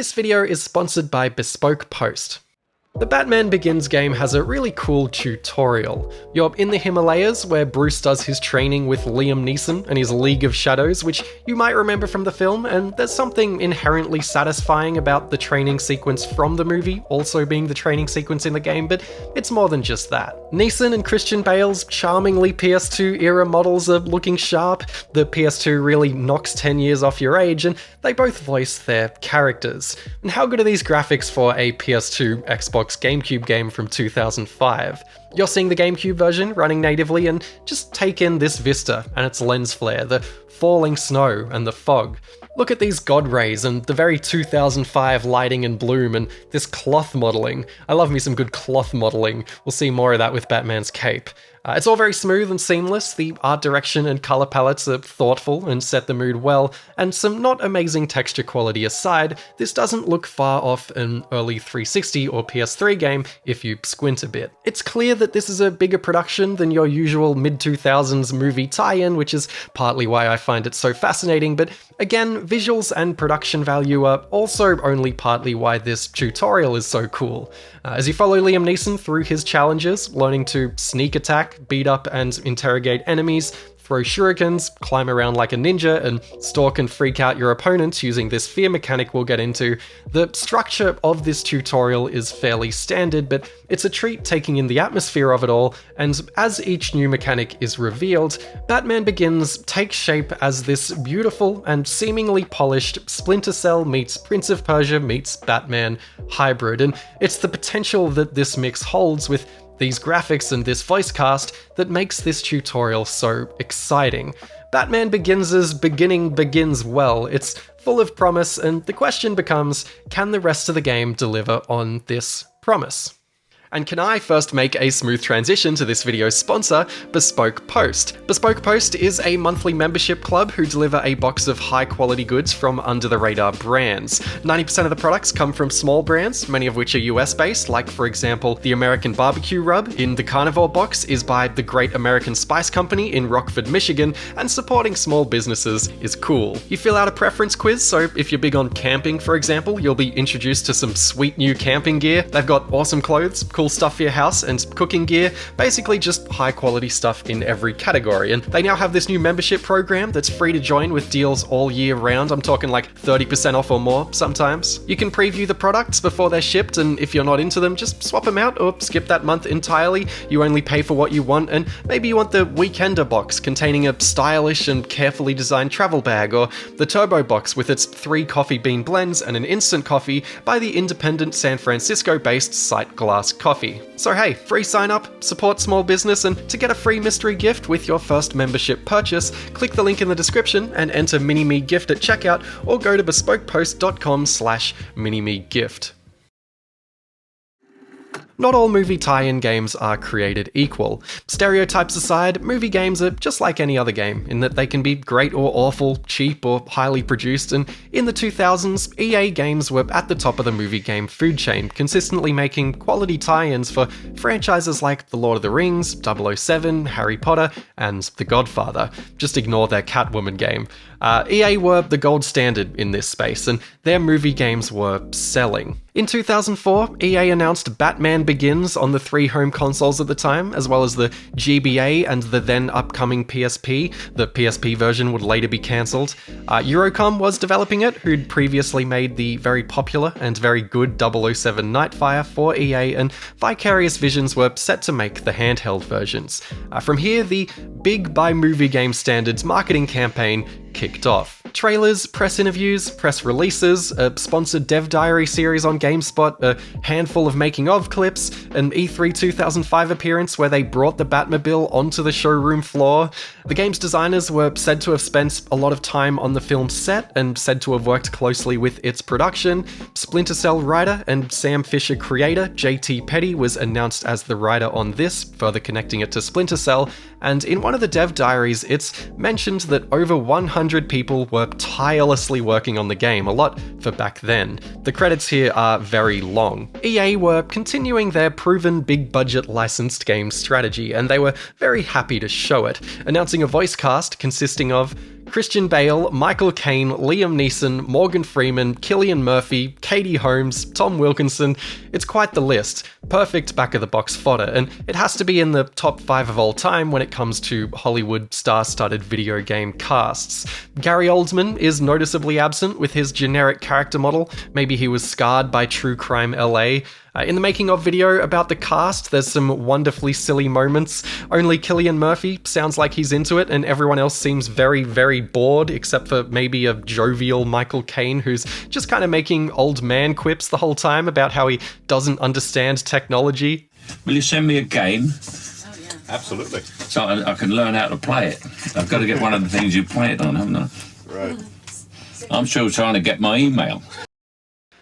This video is sponsored by Bespoke Post. The Batman Begins game has a really cool tutorial. You're in the Himalayas, where Bruce does his training with Liam Neeson and his League of Shadows, which you might remember from the film, and there's something inherently satisfying about the training sequence from the movie also being the training sequence in the game, but it's more than just that. Neeson and Christian Bale's charmingly PS2 era models are looking sharp, the PS2 really knocks 10 years off your age, and they both voice their characters. And how good are these graphics for a PS2 Xbox GameCube game from 2005. You're seeing the GameCube version running natively, and just take in this vista and its lens flare, the falling snow and the fog. Look at these god rays and the very 2005 lighting and bloom and this cloth modelling. I love me some good cloth modelling. We'll see more of that with Batman's cape. It's all very smooth and seamless, the art direction and colour palettes are thoughtful and set the mood well, and some not amazing texture quality aside, this doesn't look far off an early 360 or PS3 game if you squint a bit. It's clear that this is a bigger production than your usual mid-2000s movie tie-in, which is partly why I find it so fascinating, but again, visuals and production value are also only partly why this tutorial is so cool. As you follow Liam Neeson through his challenges, learning to sneak attack, beat up and interrogate enemies, throw shurikens, climb around like a ninja, and stalk and freak out your opponents using this fear mechanic we'll get into, the structure of this tutorial is fairly standard, but it's a treat taking in the atmosphere of it all, and as each new mechanic is revealed, Batman Begins takes shape as this beautiful and seemingly polished Splinter Cell meets Prince of Persia meets Batman hybrid, and it's the potential that this mix holds with these graphics and this voice cast that makes this tutorial so exciting. Batman Begins' beginning begins well, it's full of promise, and the question becomes, can the rest of the game deliver on this promise? And can I first make a smooth transition to this video's sponsor, Bespoke Post. Bespoke Post is a monthly membership club who deliver a box of high-quality goods from under-the-radar brands. 90% of the products come from small brands, many of which are US-based, like for example, the American Barbecue Rub in the Carnivore box is by the Great American Spice Company in Rockford, Michigan, and supporting small businesses is cool. You fill out a preference quiz, so if you're big on camping, for example, you'll be introduced to some sweet new camping gear. They've got awesome clothes, cool stuff for your house, and cooking gear, basically just high quality stuff in every category. And they now have this new membership program that's free to join with deals all year round. I'm talking like 30% off or more sometimes. You can preview the products before they're shipped, and if you're not into them, just swap them out or skip that month entirely. You only pay for what you want, and maybe you want the Weekender box containing a stylish and carefully designed travel bag, or the Turbo box with its 3 coffee bean blends and an instant coffee by the independent San Francisco-based Sight Glass Coffee. So hey, free sign up, support small business, and to get a free mystery gift with your first membership purchase, click the link in the description and enter minimme gift at checkout, or go to bespokepost.com/minimme gift. Not all movie tie-in games are created equal. Stereotypes aside, movie games are just like any other game, in that they can be great or awful, cheap or highly produced, and in the 2000s, EA games were at the top of the movie game food chain, consistently making quality tie-ins for franchises like The Lord of the Rings, 007, Harry Potter, and The Godfather. Just ignore their Catwoman game. EA were the gold standard in this space, and their movie games were selling. In 2004, EA announced Batman Begins on the 3 home consoles at the time, as well as the GBA and the then upcoming PSP. The PSP version would later be cancelled. Eurocom was developing it, who'd previously made the very popular and very good 007 Nightfire for EA, and Vicarious Visions were set to make the handheld versions. From here, the big by movie game standards marketing campaign kicked off. Trailers, press interviews, press releases, a sponsored dev diary series on GameSpot, a handful of making-of clips, an E3 2005 appearance where they brought the Batmobile onto the showroom floor. The game's designers were said to have spent a lot of time on the film's set and said to have worked closely with its production. Splinter Cell writer and Sam Fisher creator JT Petty was announced as the writer on this, further connecting it to Splinter Cell, and in one of the dev diaries it's mentioned that over 100 people were tirelessly working on the game, a lot for back then. The credits here are very long. EA were continuing their proven big-budget licensed game strategy, and they were very happy to show it, announcing a voice cast consisting of Christian Bale, Michael Caine, Liam Neeson, Morgan Freeman, Cillian Murphy, Katie Holmes, Tom Wilkinson. It's quite the list. Perfect back-of-the-box fodder, and it has to be in the top 5 of all time when it comes to Hollywood star-studded video game casts. Gary Oldman is noticeably absent with his generic character model. Maybe he was scarred by True Crime LA. In the making of video about the cast, there's some wonderfully silly moments. Only Cillian Murphy sounds like he's into it, and everyone else seems very, very bored, except for maybe a jovial Michael Caine who's just kind of making old man quips the whole time about how he doesn't understand technology. Will you send me a game? Oh, yeah. Absolutely. So I can learn how to play it. I've got to get one of the things you play it on, haven't I? Right. I'm still trying to get my email.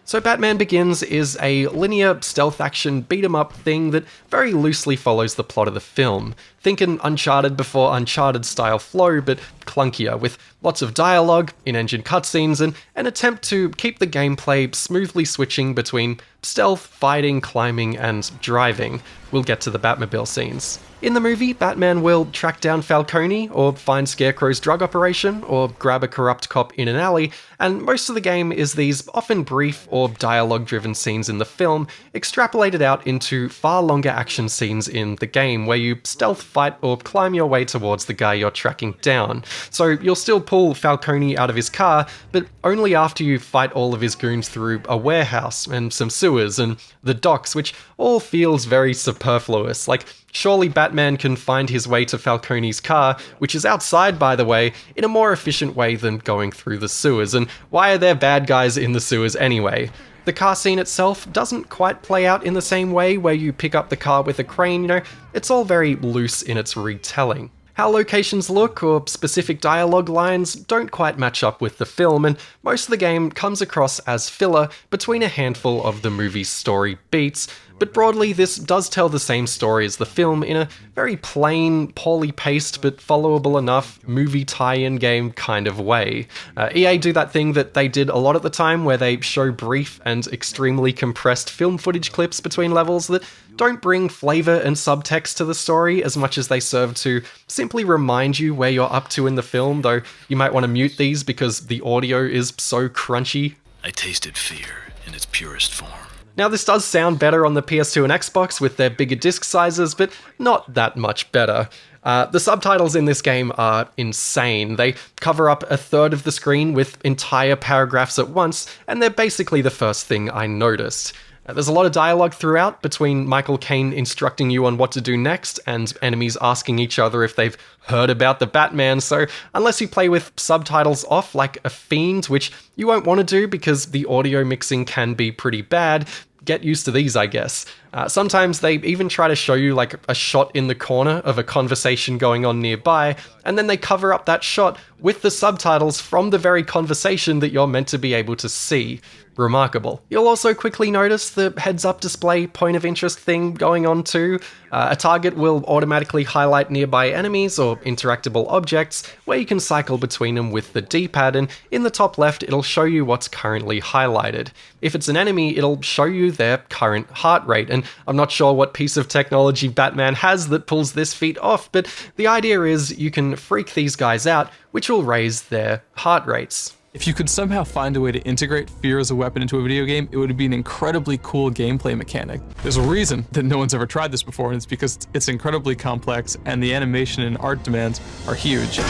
So Batman Begins is a linear stealth action beat-em-up thing that very loosely follows the plot of the film. Think an Uncharted before Uncharted style flow, but clunkier, with lots of dialogue, in-engine cutscenes, and an attempt to keep the gameplay smoothly switching between stealth, fighting, climbing, and driving. We'll get to the Batmobile scenes. In the movie, Batman will track down Falcone, or find Scarecrow's drug operation, or grab a corrupt cop in an alley, and most of the game is these often brief or dialogue-driven scenes in the film, extrapolated out into far longer action scenes in the game, where you stealth fight or climb your way towards the guy you're tracking down. So you'll still pull Falcone out of his car, but only after you fight all of his goons through a warehouse, and some sewers, and the docks, which all feels very superfluous. Like, surely Batman can find his way to Falcone's car, which is outside, by the way, in a more efficient way than going through the sewers, and why are there bad guys in the sewers anyway? The car scene itself doesn't quite play out in the same way where you pick up the car with a crane, it's all very loose in its retelling. How locations look or specific dialogue lines don't quite match up with the film, and most of the game comes across as filler between a handful of the movie's story beats, but broadly this does tell the same story as the film in a very plain, poorly paced but followable enough movie tie-in game kind of way. EA do that thing that they did a lot at the time where they show brief and extremely compressed film footage clips between levels that don't bring flavour and subtext to the story as much as they serve to simply remind you where you're up to in the film, though you might want to mute these because the audio is so crunchy. I tasted fear in its purest form. Now this does sound better on the PS2 and Xbox with their bigger disc sizes, but not that much better. The subtitles in this game are insane. They cover up a third of the screen with entire paragraphs at once, and they're basically the first thing I noticed. There's a lot of dialogue throughout between Michael Caine instructing you on what to do next and enemies asking each other if they've heard about the Batman, so unless you play with subtitles off like a fiend, which you won't want to do because the audio mixing can be pretty bad, get used to these, I guess. Sometimes they even try to show you like a shot in the corner of a conversation going on nearby, and then they cover up that shot with the subtitles from the very conversation that you're meant to be able to see. Remarkable. You'll also quickly notice the heads-up display point of interest thing going on too. A target will automatically highlight nearby enemies or interactable objects where you can cycle between them with the D-pad, and in the top left it'll show you what's currently highlighted. If it's an enemy, it'll show you their current heart rate, and I'm not sure what piece of technology Batman has that pulls this feat off, but the idea is you can freak these guys out, which will raise their heart rates. If you could somehow find a way to integrate fear as a weapon into a video game, it would be an incredibly cool gameplay mechanic. There's a reason that no one's ever tried this before, and it's because it's incredibly complex and the animation and art demands are huge.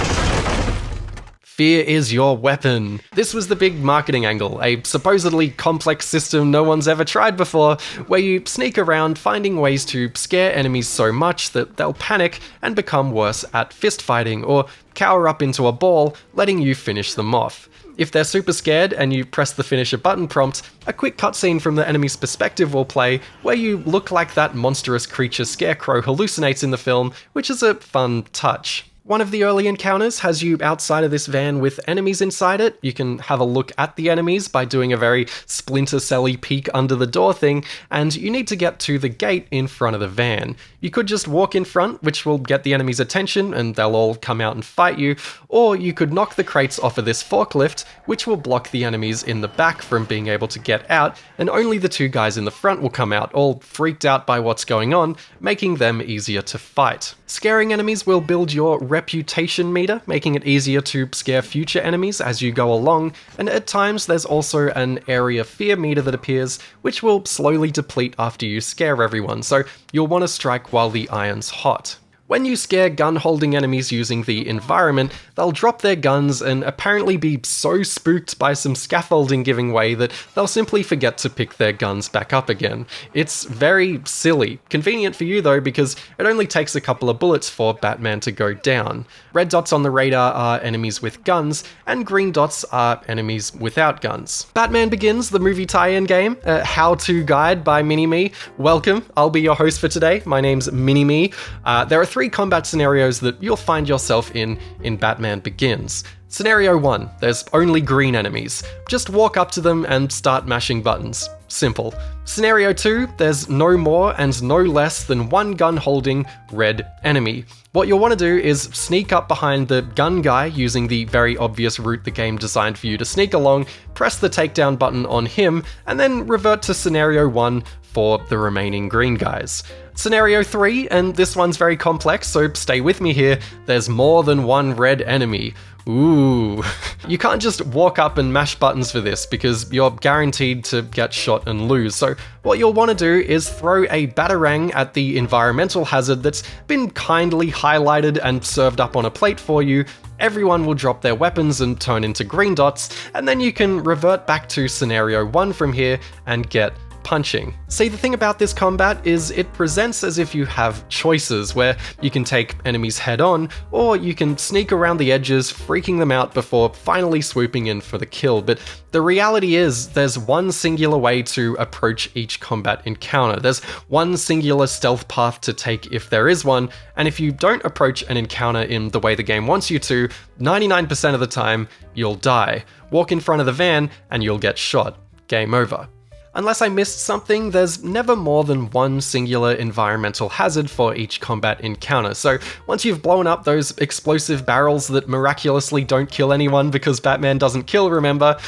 Fear is your weapon. This was the big marketing angle, a supposedly complex system no one's ever tried before, where you sneak around finding ways to scare enemies so much that they'll panic and become worse at fist fighting, or cower up into a ball, letting you finish them off. If they're super scared and you press the finish a button prompt, a quick cutscene from the enemy's perspective will play, where you look like that monstrous creature Scarecrow hallucinates in the film, which is a fun touch. One of the early encounters has you outside of this van with enemies inside it. You can have a look at the enemies by doing a very Splinter Cell-y peek under the door thing, and you need to get to the gate in front of the van. You could just walk in front, which will get the enemy's attention and they'll all come out and fight you, or you could knock the crates off of this forklift, which will block the enemies in the back from being able to get out, and only the two guys in the front will come out, all freaked out by what's going on, making them easier to fight. Scaring enemies will build your reputation meter, making it easier to scare future enemies as you go along, and at times there's also an area fear meter that appears, which will slowly deplete after you scare everyone, so you'll want to strike while the iron's hot. When you scare gun-holding enemies using the environment, they'll drop their guns and apparently be so spooked by some scaffolding giving way that they'll simply forget to pick their guns back up again. It's very silly. Convenient for you though, because it only takes a couple of bullets for Batman to go down. Red dots on the radar are enemies with guns, and green dots are enemies without guns. Batman Begins, the movie tie-in game, a how-to guide by Minimme. Welcome, I'll be your host for today. My name's Minimme. There are 3 combat scenarios that you'll find yourself in Batman Begins. Scenario 1, there's only green enemies. Just walk up to them and start mashing buttons. Simple. Scenario 2, there's no more and no less than 1 gun-holding red enemy. What you'll want to do is sneak up behind the gun guy using the very obvious route the game designed for you to sneak along, press the takedown button on him, and then revert to Scenario 1 for the remaining green guys. Scenario 3, and this one's very complex, so stay with me here, there's more than 1 red enemy. Ooh. You can't just walk up and mash buttons for this because you're guaranteed to get shot and lose, so what you'll want to do is throw a batarang at the environmental hazard that's been kindly highlighted and served up on a plate for you. Everyone will drop their weapons and turn into green dots, and then you can revert back to Scenario 1 from here and get punching. See, the thing about this combat is it presents as if you have choices where you can take enemies head on, or you can sneak around the edges, freaking them out before finally swooping in for the kill. But the reality is there's one singular way to approach each combat encounter. There's one singular stealth path to take if there is one, and if you don't approach an encounter in the way the game wants you to, 99% of the time, you'll die. Walk in front of the van and you'll get shot. Game over. Unless I missed something, there's never more than 1 singular environmental hazard for each combat encounter, so once you've blown up those explosive barrels that miraculously don't kill anyone because Batman doesn't kill, remember,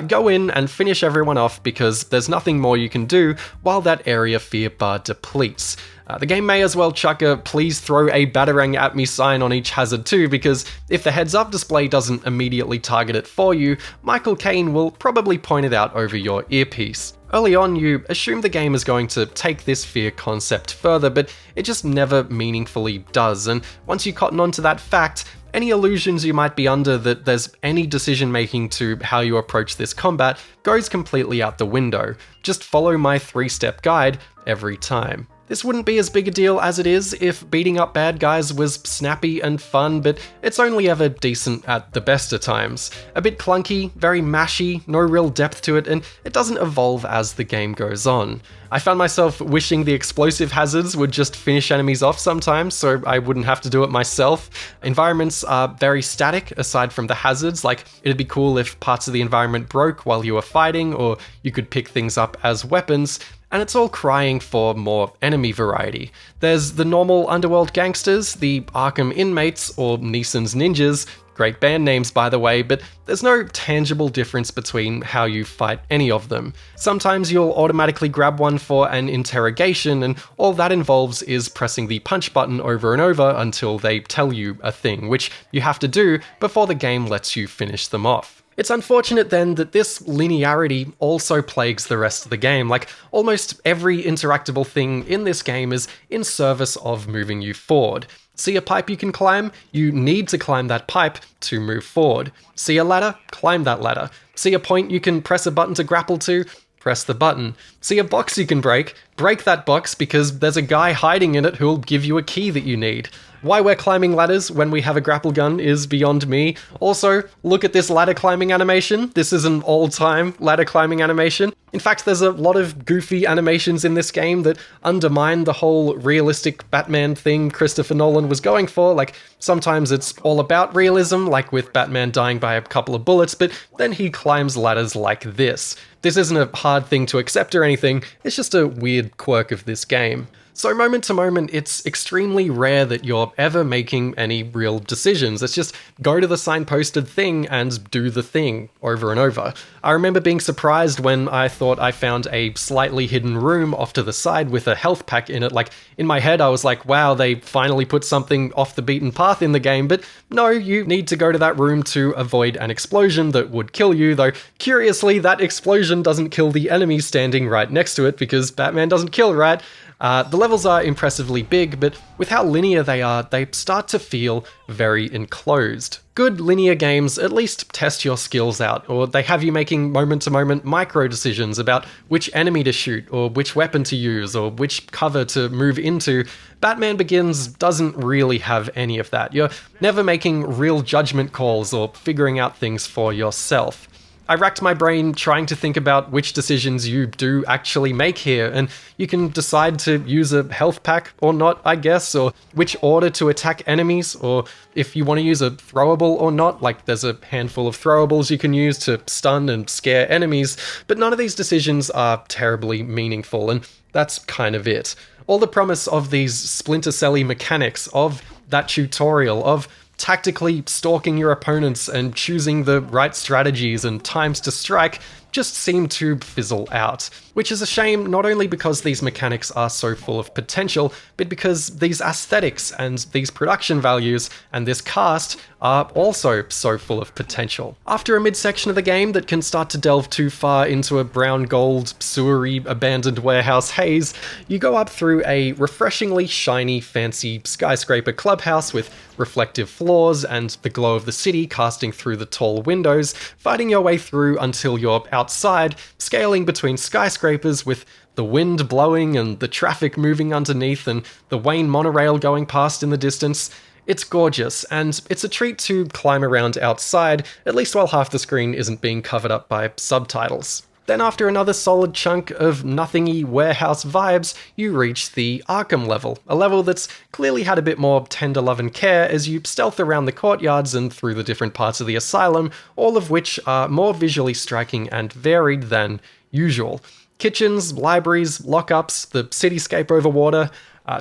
go in and finish everyone off because there's nothing more you can do while that area fear bar depletes. The game may as well chuck a "please throw a batarang at me" sign on each hazard too, because if the heads-up display doesn't immediately target it for you, Michael Caine will probably point it out over your earpiece. Early on, you assume the game is going to take this fear concept further, but it just never meaningfully does, and once you cotton onto that fact, any illusions you might be under that there's any decision making to how you approach this combat goes completely out the window. Just follow my 3-step guide every time. This wouldn't be as big a deal as it is if beating up bad guys was snappy and fun, but it's only ever decent at the best of times. A bit clunky, very mashy, no real depth to it, and it doesn't evolve as the game goes on. I found myself wishing the explosive hazards would just finish enemies off sometimes, so I wouldn't have to do it myself. Environments are very static aside from the hazards, like it'd be cool if parts of the environment broke while you were fighting, or you could pick things up as weapons, and it's all crying for more enemy variety. There's the normal underworld gangsters, the Arkham inmates, or Neeson's ninjas, great band names by the way, but there's no tangible difference between how you fight any of them. Sometimes you'll automatically grab one for an interrogation, and all that involves is pressing the punch button over and over until they tell you a thing, which you have to do before the game lets you finish them off. It's unfortunate then that this linearity also plagues the rest of the game. Like, almost every interactable thing in this game is in service of moving you forward. See a pipe you can climb? You need to climb that pipe to move forward. See a ladder? Climb that ladder. See a point you can press a button to grapple to? Press the button. See a box you can break? Break that box because there's a guy hiding in it who'll give you a key that you need. Why we're climbing ladders when we have a grapple gun is beyond me. Also, look at this ladder climbing animation. This is an all-time ladder climbing animation. In fact, there's a lot of goofy animations in this game that undermine the whole realistic Batman thing Christopher Nolan was going for. Like, sometimes it's all about realism, like with Batman dying by a couple of bullets, but then he climbs ladders like this. This isn't a hard thing to accept or anything, it's just a weird quirk of this game. So moment to moment, it's extremely rare that you're ever making any real decisions. It's just go to the signposted thing and do the thing over and over. I remember being surprised when I thought I found a slightly hidden room off to the side with a health pack in it. Like, in my head, I was like, wow, they finally put something off the beaten path in the game, but no, you need to go to that room to avoid an explosion that would kill you, though curiously, that explosion doesn't kill the enemy standing right next to it because Batman doesn't kill, right? The levels are impressively big, but with how linear they are, they start to feel very enclosed. Good linear games at least test your skills out, or they have you making moment-to-moment micro decisions about which enemy to shoot, or which weapon to use, or which cover to move into. Batman Begins doesn't really have any of that. You're never making real judgment calls or figuring out things for yourself. I racked my brain trying to think about which decisions you do actually make here, and you can decide to use a health pack or not, I guess, or which order to attack enemies, or if you want to use a throwable or not, like there's a handful of throwables you can use to stun and scare enemies, but none of these decisions are terribly meaningful, and that's kind of it. All the promise of these Splinter Cell-y mechanics, of that tutorial, of tactically stalking your opponents and choosing the right strategies and times to strike just seem to fizzle out. Which is a shame, not only because these mechanics are so full of potential, but because these aesthetics and these production values and this cast are also so full of potential. After a midsection of the game that can start to delve too far into a brown gold, sewery, abandoned warehouse haze, you go up through a refreshingly shiny, fancy skyscraper clubhouse with reflective floors and the glow of the city casting through the tall windows, fighting your way through until you're outside, scaling between skyscrapers with the wind blowing and the traffic moving underneath and the Wayne monorail going past in the distance. It's gorgeous, and it's a treat to climb around outside, at least while half the screen isn't being covered up by subtitles. Then after another solid chunk of nothingy warehouse vibes, you reach the Arkham level, a level that's clearly had a bit more tender love and care as you stealth around the courtyards and through the different parts of the Asylum, all of which are more visually striking and varied than usual. Kitchens, libraries, lockups, the cityscape over water.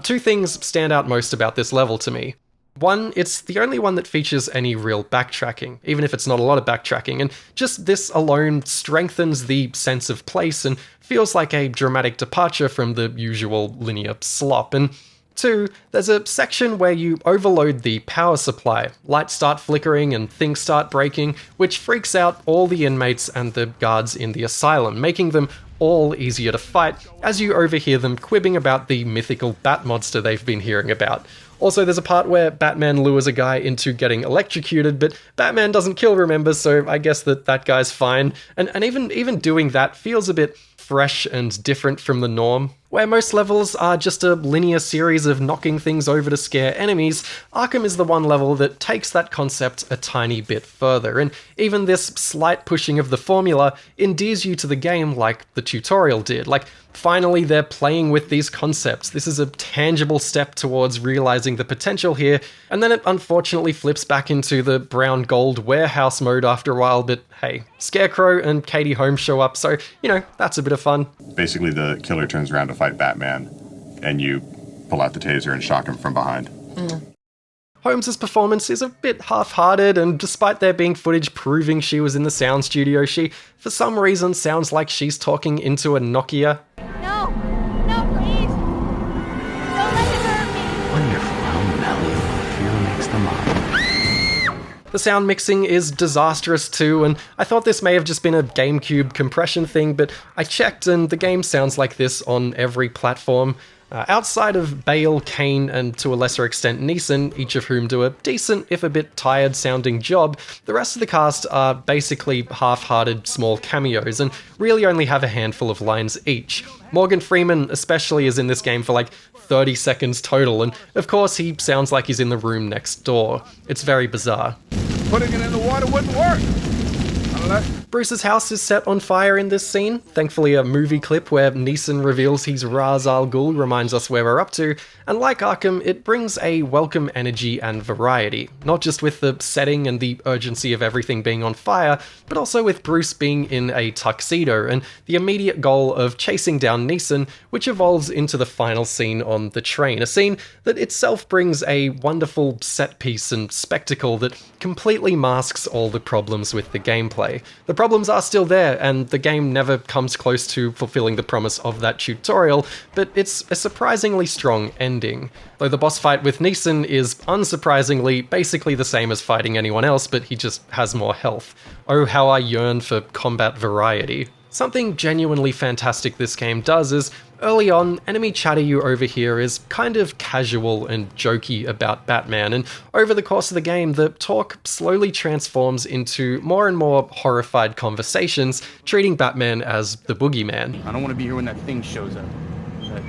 Two things stand out most about this level to me. One, it's the only one that features any real backtracking, even if it's not a lot of backtracking, and just this alone strengthens the sense of place and feels like a dramatic departure from the usual linear slop. And two, there's a section where you overload the power supply, lights start flickering and things start breaking, which freaks out all the inmates and the guards in the asylum, making them all easier to fight as you overhear them quibbing about the mythical bat monster they've been hearing about. Also, there's a part where Batman lures a guy into getting electrocuted, but Batman doesn't kill, remember, so I guess that guy's fine. And even doing that feels a bit fresh and different from the norm. Where most levels are just a linear series of knocking things over to scare enemies, Arkham is the one level that takes that concept a tiny bit further, and even this slight pushing of the formula endears you to the game like the tutorial did. Like, finally they're playing with these concepts. This is a tangible step towards realizing the potential here, and then it unfortunately flips back into the brown gold warehouse mode after a while, but hey, Scarecrow and Katie Holmes show up, so, you know, that's a bit of fun. Basically, the killer turns around to fight Batman, and you pull out the taser and shock him from behind. Holmes's performance is a bit half-hearted, and despite there being footage proving she was in the sound studio, she, for some reason, sounds like she's talking into a Nokia. No, please. Don't let it hurt me. Wonderful how mellow fear makes the mind. The sound mixing is disastrous too, and I thought this may have just been a GameCube compression thing, but I checked and the game sounds like this on every platform. Outside of Bale, Kane, and to a lesser extent Neeson, each of whom do a decent, if a bit tired sounding job, the rest of the cast are basically half-hearted small cameos and really only have a handful of lines each. Morgan Freeman especially is in this game for like 30 seconds total, and of course he sounds like he's in the room next door. It's very bizarre. Putting it in the water wouldn't work. Bruce's house is set on fire in this scene. Thankfully, a movie clip where Neeson reveals he's Ra's al Ghul reminds us where we're up to, and like Arkham, it brings a welcome energy and variety, not just with the setting and the urgency of everything being on fire, but also with Bruce being in a tuxedo and the immediate goal of chasing down Neeson, which evolves into the final scene on the train, a scene that itself brings a wonderful set piece and spectacle that completely masks all the problems with the gameplay. The problems are still there, and the game never comes close to fulfilling the promise of that tutorial, but it's a surprisingly strong ending. Though the boss fight with Neeson is, unsurprisingly, basically the same as fighting anyone else, but he just has more health. Oh, how I yearn for combat variety. Something genuinely fantastic this game does is, early on, enemy chatter you overhear is kind of casual and jokey about Batman, and over the course of the game, the talk slowly transforms into more and more horrified conversations, treating Batman as the boogeyman. I don't want to be here when that thing shows up. That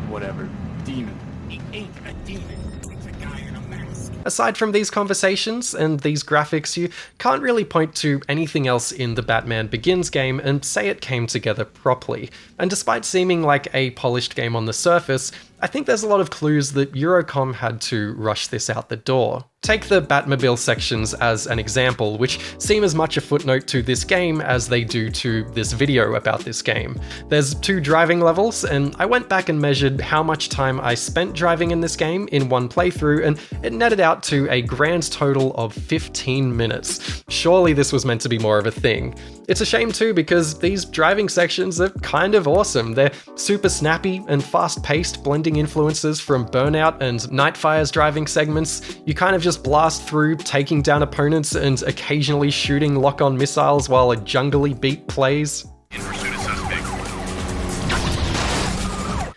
whatever. Demon. He ain't a demon. It's a guy in a mask. Aside from these conversations and these graphics, you can't really point to anything else in the Batman Begins game and say it came together properly. And despite seeming like a polished game on the surface, I think there's a lot of clues that Eurocom had to rush this out the door. Take the Batmobile sections as an example, which seem as much a footnote to this game as they do to this video about this game. There's 2 driving levels, and I went back and measured how much time I spent driving in this game in one playthrough, and it netted out to a grand total of 15 minutes. Surely this was meant to be more of a thing. It's a shame too, because these driving sections are kind of awesome. They're super snappy and fast-paced, blending influences from Burnout and Nightfire's driving segments. You kind of just blast through, taking down opponents and occasionally shooting lock-on missiles while a jungly beat plays.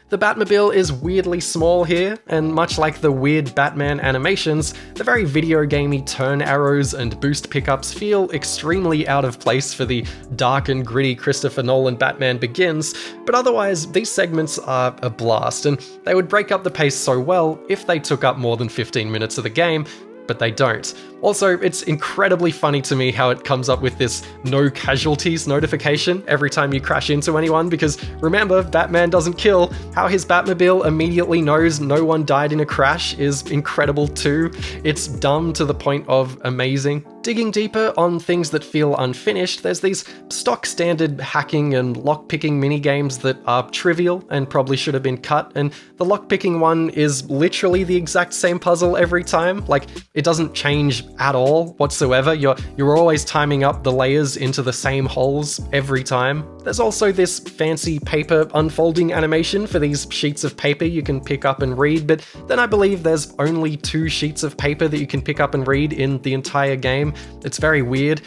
The Batmobile is weirdly small here, and much like the weird Batman animations, the very video gamey turn arrows and boost pickups feel extremely out of place for the dark and gritty Christopher Nolan Batman Begins, but otherwise these segments are a blast, and they would break up the pace so well if they took up more than 15 minutes of the game, but they don't. Also, it's incredibly funny to me how it comes up with this no casualties notification every time you crash into anyone, because remember, Batman doesn't kill. How his Batmobile immediately knows no one died in a crash is incredible too. It's dumb to the point of amazing. Digging deeper on things that feel unfinished, there's these stock standard hacking and lockpicking minigames that are trivial and probably should have been cut, and the lockpicking one is literally the exact same puzzle every time. Like, it doesn't change at all whatsoever. You're always timing up the layers into the same holes every time. There's also this fancy paper unfolding animation for these sheets of paper you can pick up and read, but then I believe there's only 2 sheets of paper that you can pick up and read in the entire game. It's very weird.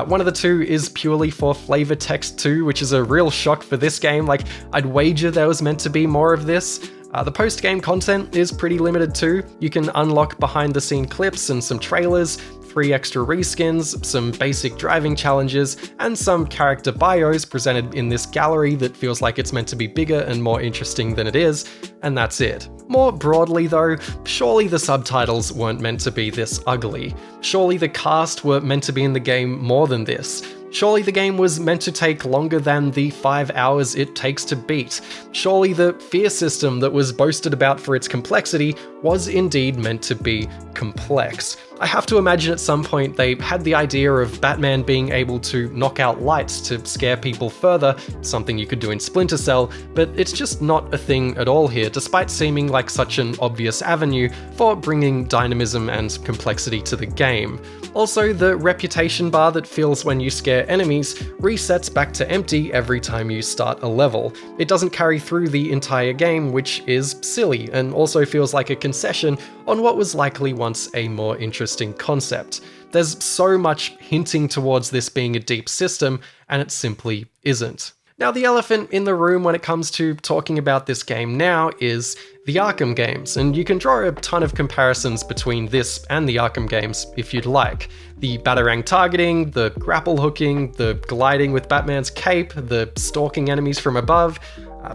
One of the 2 is purely for flavor text too, which is a real shock for this game. Like, I'd wager there was meant to be more of this. The post-game content is pretty limited too. You can unlock behind-the-scene clips and some trailers, 3 extra reskins, some basic driving challenges, and some character bios presented in this gallery that feels like it's meant to be bigger and more interesting than it is, and that's it. More broadly though, surely the subtitles weren't meant to be this ugly. Surely the cast were meant to be in the game more than this. Surely the game was meant to take longer than the 5 hours it takes to beat. Surely the fear system that was boasted about for its complexity was indeed meant to be complex. I have to imagine at some point they had the idea of Batman being able to knock out lights to scare people further, something you could do in Splinter Cell, but it's just not a thing at all here, despite seeming like such an obvious avenue for bringing dynamism and complexity to the game. Also, the reputation bar that fills when you scare enemies resets back to empty every time you start a level. It doesn't carry through the entire game, which is silly, and also feels like a concession on what was likely once a more interesting concept. There's so much hinting towards this being a deep system, and it simply isn't. Now, the elephant in the room when it comes to talking about this game now is the Arkham games, and you can draw a ton of comparisons between this and the Arkham games if you'd like. The Batarang targeting, the grapple hooking, the gliding with Batman's cape, the stalking enemies from above.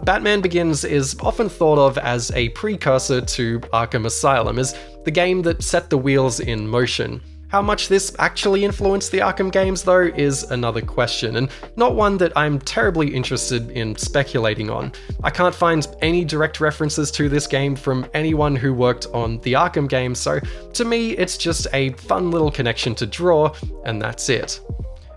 Batman Begins is often thought of as a precursor to Arkham Asylum, as the game that set the wheels in motion. How much this actually influenced the Arkham games, though, is another question, and not one that I'm terribly interested in speculating on. I can't find any direct references to this game from anyone who worked on the Arkham games, so to me, it's just a fun little connection to draw, and that's it.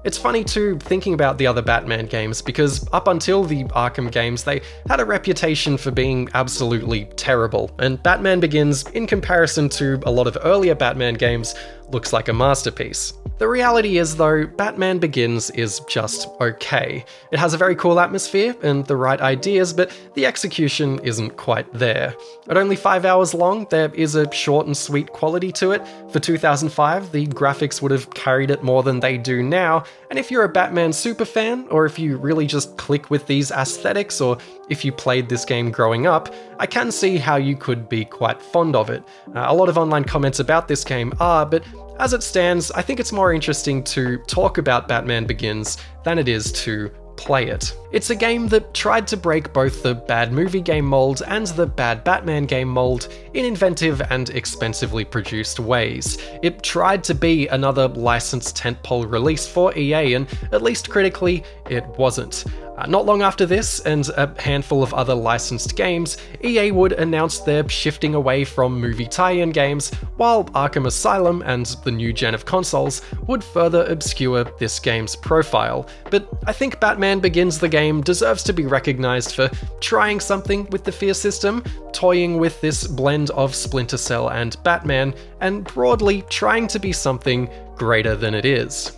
It's funny too, thinking about the other Batman games, because up until the Arkham games, they had a reputation for being absolutely terrible, and Batman Begins, in comparison to a lot of earlier Batman games, looks like a masterpiece. The reality is, though, Batman Begins is just okay. It has a very cool atmosphere and the right ideas, but the execution isn't quite there. At only 5 hours long, there is a short and sweet quality to it. For 2005, the graphics would have carried it more than they do now, and if you're a Batman superfan, or if you really just click with these aesthetics, or if you played this game growing up, I can see how you could be quite fond of it. A lot of online comments about this game are, but as it stands, I think it's more interesting to talk about Batman Begins than it is to play it. It's a game that tried to break both the bad movie game mold and the bad Batman game mold in inventive and expensively produced ways. It tried to be another licensed tentpole release for EA, and at least critically, it wasn't. Not long after this, and a handful of other licensed games, EA would announce they're shifting away from movie tie-in games, while Arkham Asylum and the new gen of consoles would further obscure this game's profile. But I think Batman Begins the game deserves to be recognized for trying something with the Fear system, toying with this blend of Splinter Cell and Batman, and broadly trying to be something greater than it is.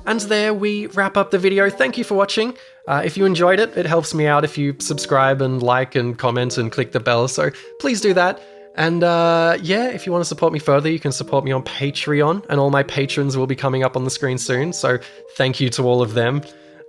And there we wrap up the video. Thank you for watching. If you enjoyed it, it helps me out if you subscribe and like and comment and click the bell, so please do that. And yeah, if you want to support me further, you can support me on Patreon, and all my patrons will be coming up on the screen soon, so thank you to all of them.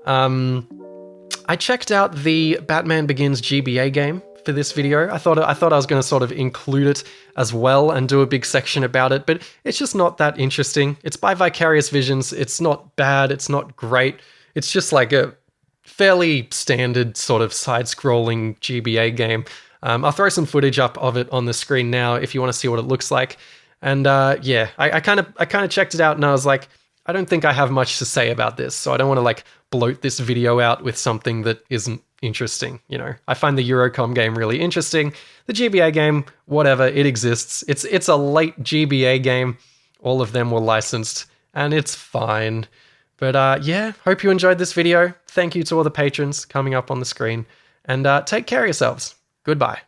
I checked out the Batman Begins GBA game for this video. I thought I was going to sort of include it as well and do a big section about it, but it's just not that interesting. It's by Vicarious Visions. It's not bad. It's not great. It's just like a fairly standard sort of side-scrolling GBA game. I'll throw some footage up of it on the screen now if you want to see what it looks like. And yeah, I kind of checked it out and I was like, I don't think I have much to say about this, so I don't want to like bloat this video out with something that isn't interesting, you know. I find the Eurocom game really interesting. The GBA game, whatever, it exists. It's a late GBA game. All of them were licensed, and it's fine. But yeah, hope you enjoyed this video. Thank you to all the patrons coming up on the screen, and take care of yourselves. Goodbye.